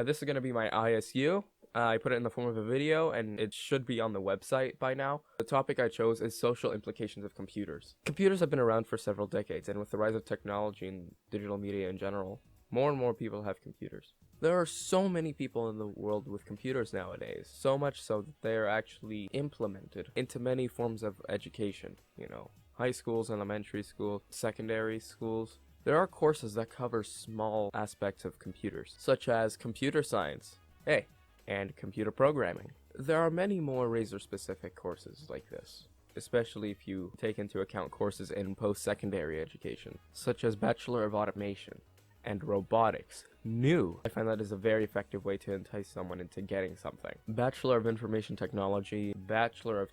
This is going to be my ISU. I put it in the form of a video, and it should be on the website by now. The topic I chose is social implications of computers. Computers have been around for several decades, and with the rise of technology and digital media in general, more and more people have computers. There are so many people in the world with computers nowadays, so much so that they are actually implemented into many forms of education, high schools, elementary schools, secondary schools. There are courses that cover small aspects of computers, such as computer science, and computer programming. There are many more Razor-specific courses like this, especially if you take into account courses in post-secondary education, such as Bachelor of Automation and Robotics. I find that is a very effective way to entice someone into getting something. Bachelor of Information Technology, Bachelor of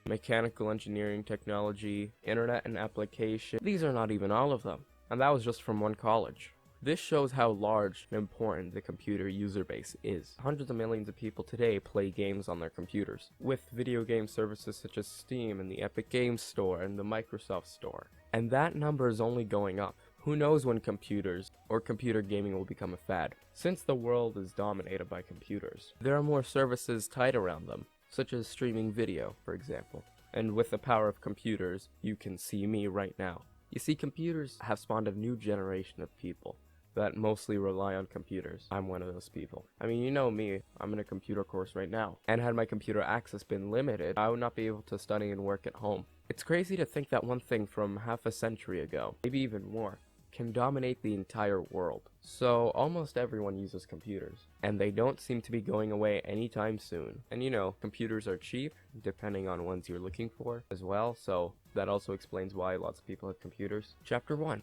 Mechanical Engineering Technology, Internet and Application. These are not even all of them, and that was just from one college. This shows how large and important the computer user base is. Hundreds of millions of people today play games on their computers, with video game services such as Steam and the Epic Games Store and the Microsoft Store. And that number is only going up. Who knows when computers or computer gaming will become a fad? Since the world is dominated by computers, there are more services tied around them, such as streaming video, for example. And with the power of computers, you can see me right now. You see, computers have spawned a new generation of people that mostly rely on computers. I'm one of those people. I mean, you know me, I'm in a computer course right now, and had my computer access been limited, I would not be able to study and work at home. It's crazy to think that one thing from half a century ago, maybe even more, can dominate the entire world. So almost everyone uses computers, and they don't seem to be going away anytime soon. And computers are cheap, depending on ones you're looking for as well, so that also explains why lots of people have computers. Chapter 1.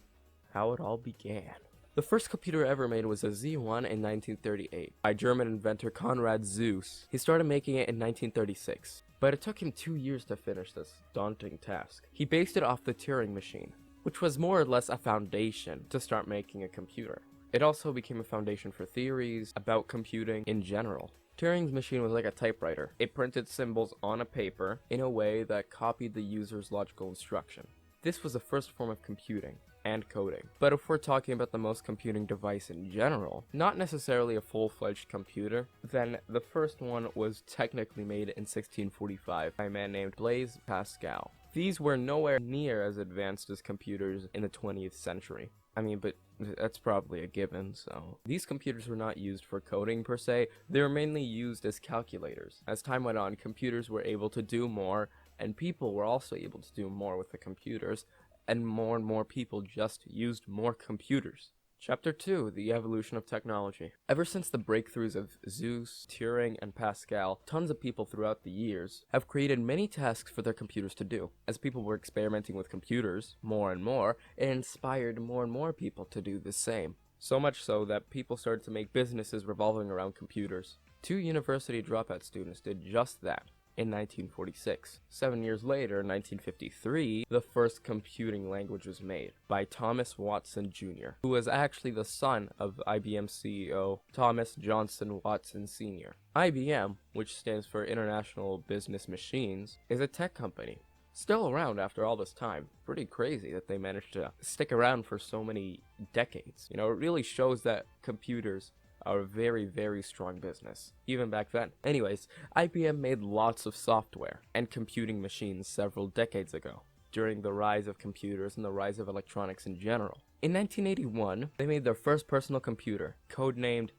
How it all began. The first computer ever made was a Z1 in 1938 by German inventor Konrad Zuse. He started making it in 1936, but it took him 2 years to finish this daunting task. He based it off the Turing machine, which was more or less a foundation to start making a computer. It also became a foundation for theories about computing in general. Turing's machine was like a typewriter. It printed symbols on a paper in a way that copied the user's logical instruction. This was the first form of computing and coding. But if we're talking about the most computing device in general, not necessarily a full-fledged computer, then the first one was technically made in 1645 by a man named Blaise Pascal. These were nowhere near as advanced as computers in the 20th century. I mean, but that's probably a given, so. These computers were not used for coding per se, they were mainly used as calculators. As time went on, computers were able to do more, and people were also able to do more with the computers, and more people just used more computers. Chapter 2. The Evolution of Technology. Ever since the breakthroughs of Zuse, Turing, and Pascal, tons of people throughout the years have created many tasks for their computers to do. As people were experimenting with computers more and more, it inspired more and more people to do the same. So much so that people started to make businesses revolving around computers. 2 university dropout students did just that in 1946. 7 years later, in 1953, the first computing language was made by Thomas Watson Jr., who was actually the son of IBM CEO Thomas Johnson Watson Sr. IBM, which stands for International Business Machines, is a tech company. Still around after all this time. Pretty crazy that they managed to stick around for so many decades. It really shows that computers are a very, very strong business, even back then. Anyways, IBM made lots of software and computing machines several decades ago, during the rise of computers and the rise of electronics in general. In 1981, they made their first personal computer, codenamed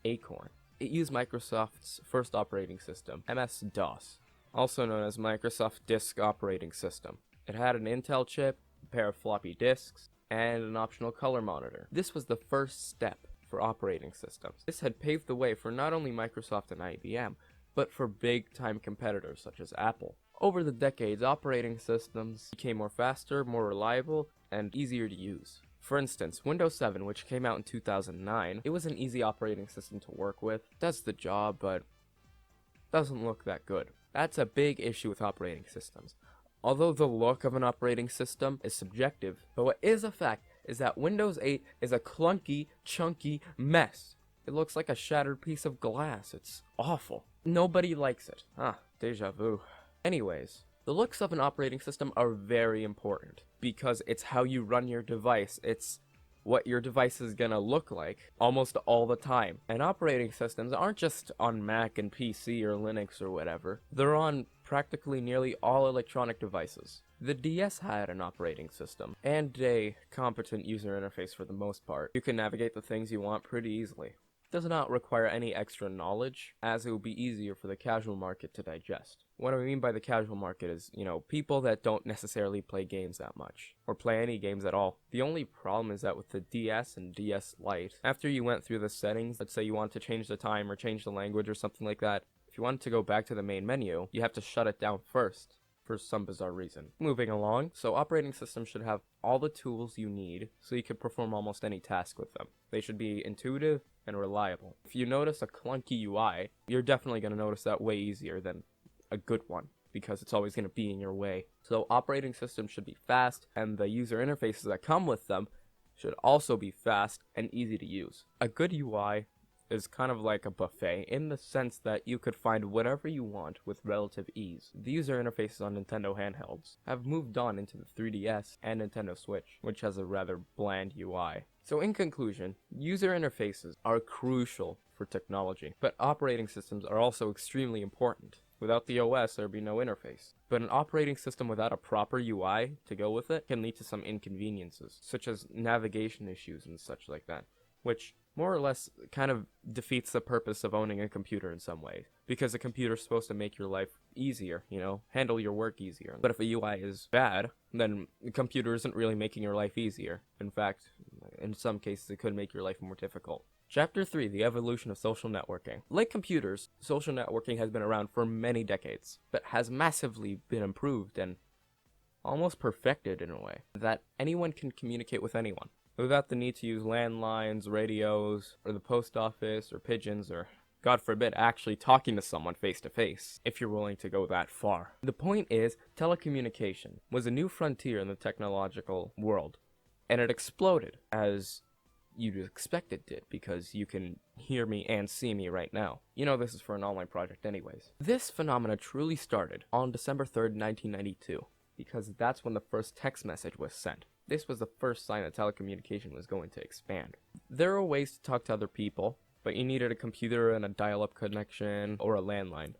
Acorn. It used Microsoft's first operating system, MS-DOS, also known as Microsoft Disk Operating System. It had an Intel chip, a pair of floppy disks, and an optional color monitor. This was the first step for operating systems. This had paved the way for not only Microsoft and IBM, but for big-time competitors such as Apple. Over the decades, operating systems became more faster, more reliable, and easier to use. For instance, Windows 7, which came out in 2009, it was an easy operating system to work with. Does the job, but doesn't look that good. That's a big issue with operating systems. Although the look of an operating system is subjective, but what is a fact is that Windows 8 is a clunky, chunky mess. It looks like a shattered piece of glass. It's awful. Nobody likes it. Deja vu. Anyways, the looks of an operating system are very important because it's how you run your device. It's what your device is gonna look like almost all the time. And operating systems aren't just on Mac and PC or Linux or whatever. They're on practically nearly all electronic devices. The DS had an operating system and a competent user interface for the most part. You can navigate the things you want pretty easily. Does not require any extra knowledge, as it will be easier for the casual market to digest. What I mean by the casual market is, people that don't necessarily play games that much, or play any games at all. The only problem is that with the DS and DS Lite, after you went through the settings, let's say you want to change the time or change the language or something like that, if you wanted to go back to the main menu, you have to shut it down first, for some bizarre reason. Moving along, so operating systems should have all the tools you need so you can perform almost any task with them. They should be intuitive and reliable. If you notice a clunky UI, you're definitely going to notice that way easier than a good one, because it's always going to be in your way. So operating systems should be fast, and the user interfaces that come with them should also be fast and easy to use. A good UI is kind of like a buffet in the sense that you could find whatever you want with relative ease. The user interfaces on Nintendo handhelds have moved on into the 3DS and Nintendo Switch, which has a rather bland UI. So in conclusion, user interfaces are crucial for technology, but operating systems are also extremely important. Without the OS, there'd be no interface. But an operating system without a proper UI to go with it can lead to some inconveniences, such as navigation issues and such like that, which more or less kind of defeats the purpose of owning a computer in some ways, because a computer is supposed to make your life easier, handle your work easier. But if a UI is bad, then the computer isn't really making your life easier. In fact, in some cases, it could make your life more difficult. Chapter 3, the evolution of social networking. Like computers, social networking has been around for many decades, but has massively been improved and almost perfected in a way that anyone can communicate with anyone, without the need to use landlines, radios, or the post office, or pigeons, or, God forbid, actually talking to someone face to face, if you're willing to go that far. The point is, telecommunication was a new frontier in the technological world, and it exploded, as you'd expect it did, because you can hear me and see me right now. This is for an online project anyways. This phenomena truly started on December 3rd, 1992, because that's when the first text message was sent. This was the first sign that telecommunication was going to expand. There are ways to talk to other people, but you needed a computer and a dial-up connection or a landline.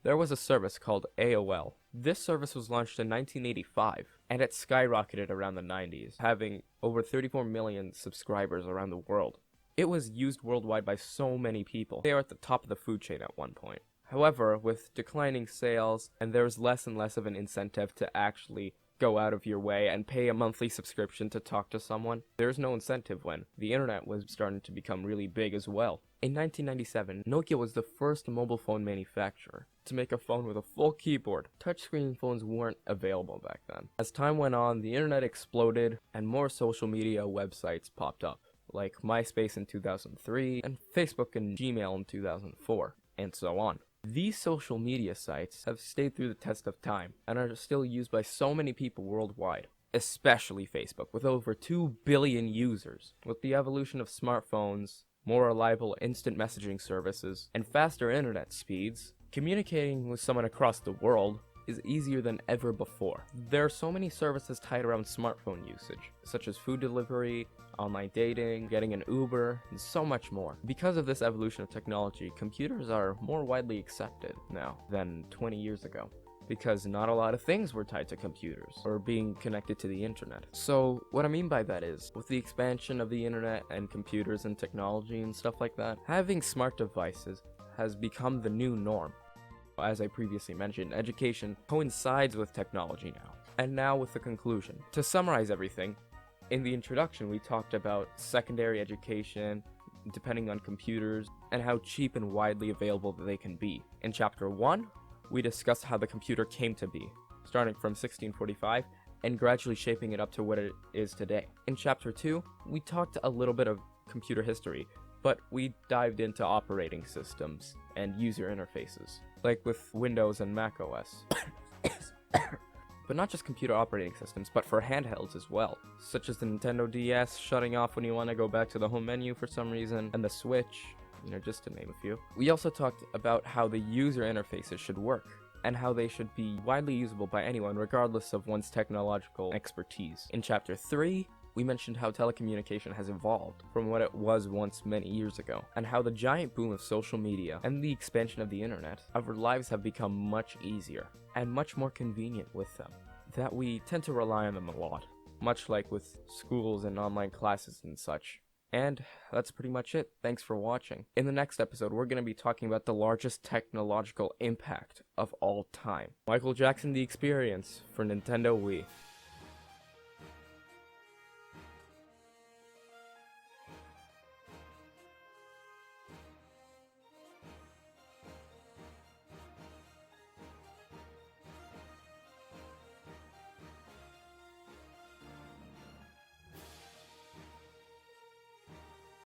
There was a service called AOL. This service was launched in 1985, and it skyrocketed around the 90s, having over 34 million subscribers around the world. It was used worldwide by so many people. They were at the top of the food chain at one point. However, with declining sales, and there was less and less of an incentive to actually go out of your way and pay a monthly subscription to talk to someone, there's no incentive when the internet was starting to become really big as well. In 1997, Nokia was the first mobile phone manufacturer to make a phone with a full keyboard. Touchscreen phones weren't available back then. As time went on, the internet exploded and more social media websites popped up, like MySpace in 2003 and Facebook and Gmail in 2004, and so on. These social media sites have stayed through the test of time and are still used by so many people worldwide, especially Facebook, with over 2 billion users. With the evolution of smartphones, more reliable instant messaging services, and faster internet speeds, communicating with someone across the world is easier than ever before. There are so many services tied around smartphone usage, such as food delivery, online dating, getting an Uber, and so much more. Because of this evolution of technology, computers are more widely accepted now than 20 years ago, because not a lot of things were tied to computers or being connected to the internet. So what I mean by that is, with the expansion of the internet and computers and technology and stuff like that, having smart devices has become the new norm. As I previously mentioned, education coincides with technology now. And now with the conclusion. To summarize everything, in the introduction we talked about secondary education, depending on computers, and how cheap and widely available they can be. In Chapter 1, we discussed how the computer came to be, starting from 1645, and gradually shaping it up to what it is today. In Chapter 2, we talked a little bit of computer history, but we dived into operating systems and user interfaces, like with Windows and Mac OS. But not just computer operating systems, but for handhelds as well, such as the Nintendo DS shutting off when you want to go back to the home menu for some reason, and the Switch, just to name a few. We also talked about how the user interfaces should work, and how they should be widely usable by anyone regardless of one's technological expertise. In Chapter 3, we mentioned how telecommunication has evolved from what it was once many years ago, and how the giant boom of social media and the expansion of the internet, our lives have become much easier and much more convenient with them, that we tend to rely on them a lot, much like with schools and online classes and such. And that's pretty much it. Thanks for watching. In the next episode, we're going to be talking about the largest technological impact of all time. Michael Jackson The Experience for Nintendo Wii.